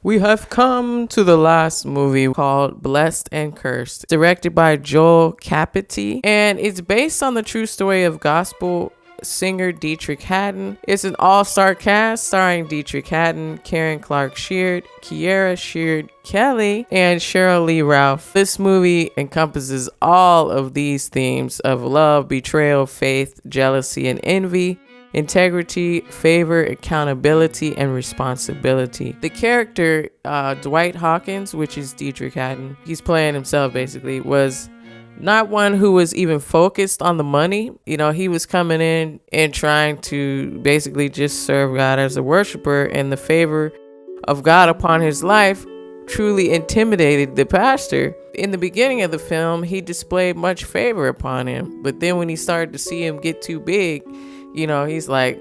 We have come to the last movie called Blessed and Cursed, directed by Joel Kapity, and it's based on the true story of gospel singer Dietrich Haddon. It's an all-star cast starring Dietrich Haddon, Karen Clark Sheard, Kiera Sheard Kelly, and Cheryl Lee Ralph. This movie encompasses all of these themes of love, betrayal, faith, jealousy, and envy, integrity, favor, accountability, and responsibility. The character Dwight Hawkins, which is Dietrich Haddon, he's playing himself basically, was not one who was even focused on the money. You know, he was coming in and trying to basically just serve God as a worshiper, and the favor of God upon his life truly intimidated the pastor. In the beginning of the film, he displayed much favor upon him, but then when he started to see him get too big, you know, he's like,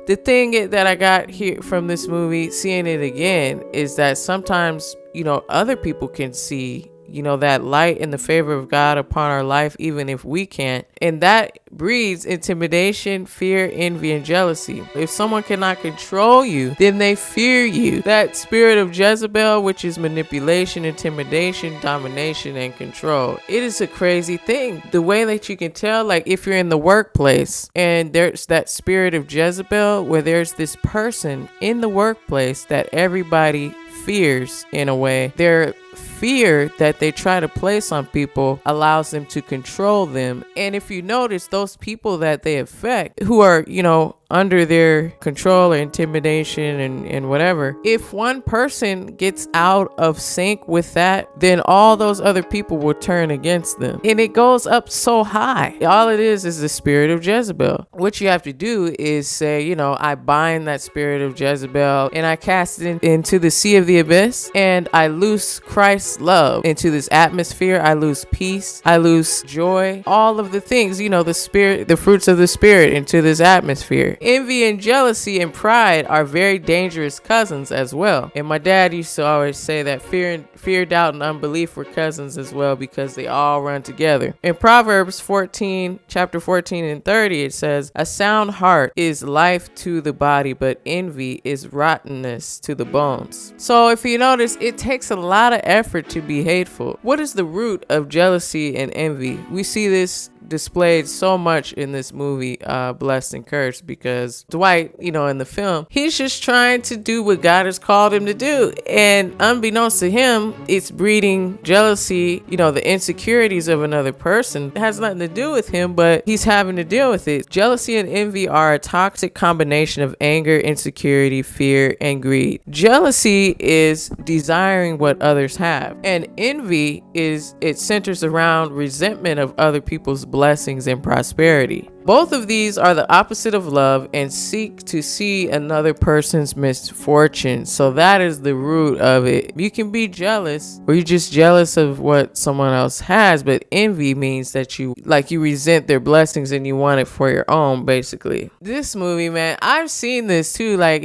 The thing that I got here from this movie, seeing it again, is that sometimes, you know, other people can see, you know, that light and the favor of God upon our life, even if we can't. And that breeds intimidation, fear, envy, and jealousy. If someone cannot control you, then they fear you. That spirit of Jezebel, which is manipulation, intimidation, domination, and control. It is a crazy thing. The way that you can tell, like if you're in the workplace and there's that spirit of Jezebel, where there's this person in the workplace that everybody fears in a way. Their fear that they try to place on people allows them to control them. And if you notice, those people that they affect, who are, you know, under their control or intimidation and whatever, if one person gets out of sync with that, then all those other people will turn against them. And it goes up so high. All it is the spirit of Jezebel. What you have to do is say, you know, I bind that spirit of Jezebel and I cast it into the sea of the abyss, and I loose Christ's love into this atmosphere. I lose peace. I lose joy. All of the things, you know, the spirit, the fruits of the spirit into this atmosphere. Envy and jealousy and pride are very dangerous cousins as well. And my dad used to always say that fear, doubt, and unbelief were cousins as well, because they all run together. In Proverbs 14, chapter 14 and 30, it says, a sound heart is life to the body, but envy is rottenness to the bones. So if you notice, it takes a lot of effort to be hateful. What is the root of jealousy and envy? We see this displayed so much in this movie, Blessed and Cursed, because Dwight, you know, in the film, he's just trying to do what God has called him to do, and unbeknownst to him, it's breeding jealousy, you know, the insecurities of another person. It has nothing to do with him, but he's having to deal with it. Jealousy and envy are a toxic combination of anger, insecurity, fear, and greed. Jealousy is desiring what others have, and envy it centers around resentment of other people's blessings and prosperity. Both of these are the opposite of love and seek to see another person's misfortune. So that is the root of it. You can be jealous, or you're just jealous of what someone else has, but envy means that you resent their blessings and you want it for your own, basically. This movie, man, I've seen this too. Like,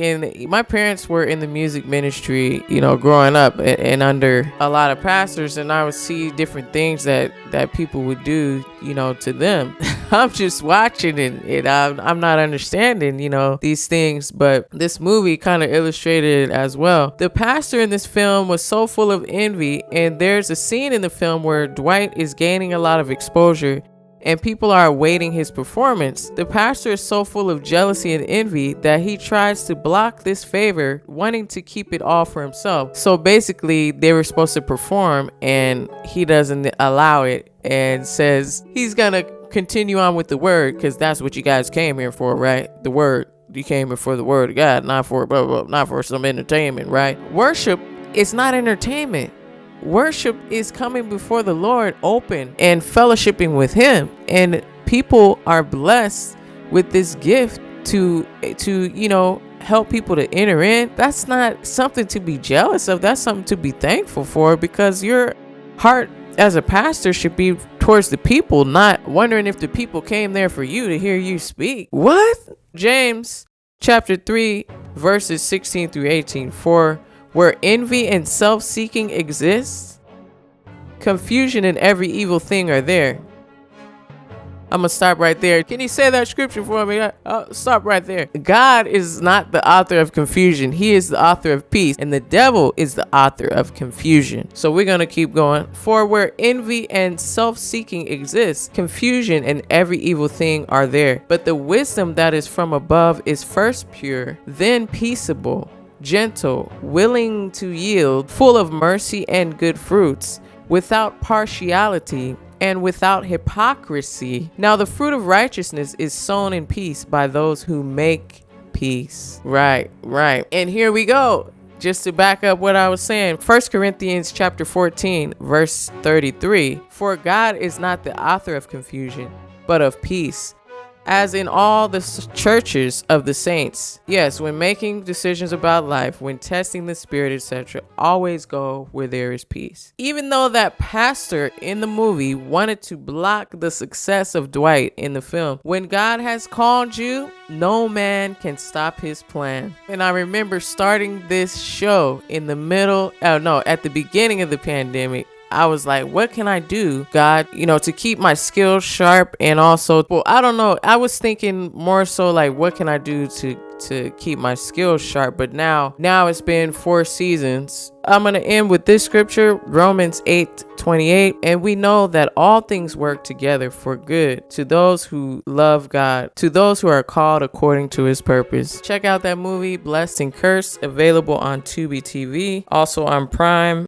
my parents were in the music ministry, you know, growing up and under a lot of pastors, and I would see different things that people would do, you know, to them. I'm just watching it. I'm not understanding, you know, these things, but this movie kind of illustrated it as well. The pastor in this film was so full of envy, and there's a scene in the film where Dwight is gaining a lot of exposure and people are awaiting his performance. The pastor is so full of jealousy and envy that he tries to block this favor, wanting to keep it all for himself. So basically, they were supposed to perform and he doesn't allow it and says he's gonna continue on with the word, because that's what you guys came here for, right? The word. You came here for the word of God, not for blah, blah, not for some entertainment, right? Worship is not entertainment. Worship is coming before the Lord open and fellowshipping with him, and people are blessed with this gift to you know, help people to enter in. That's not something to be jealous of. That's something to be thankful for, because your heart as a pastor should be towards the people, not wondering if the people came there for you to hear you speak. What? James chapter 3 verses 16 through 18. For where envy and self-seeking exists, confusion and every evil thing are there. I'm gonna stop right there. Can you say that scripture for me? I'll stop right there. God is not the author of confusion. He is the author of peace, and the devil is the author of confusion. So we're gonna keep going. For where envy and self-seeking exists, confusion and every evil thing are there. But the wisdom that is from above is first pure, then peaceable, gentle, willing to yield, full of mercy and good fruits, without partiality and without hypocrisy. Now the fruit of righteousness is sown in peace by those who make peace. Right. And here we go. Just to back up what I was saying, 1 Corinthians chapter 14, verse 33. For God is not the author of confusion, but of peace, as in all the churches of the saints. Yes, when making decisions about life, when testing the spirit, etc., always go where there is peace. Even though that pastor in the movie wanted to block the success of Dwight in the film, when God has called you, no man can stop his plan. And I remember starting this show in the at the beginning of the pandemic. I was like, what can I do, God, to keep my skills sharp? And also, I don't know. I was thinking more so like, what can I do to keep my skills sharp? But now it's been 4 seasons. I'm going to end with this scripture, Romans 8:28. And we know that all things work together for good to those who love God, to those who are called according to his purpose. Check out that movie, Blessed and Cursed, available on Tubi TV, also on Prime.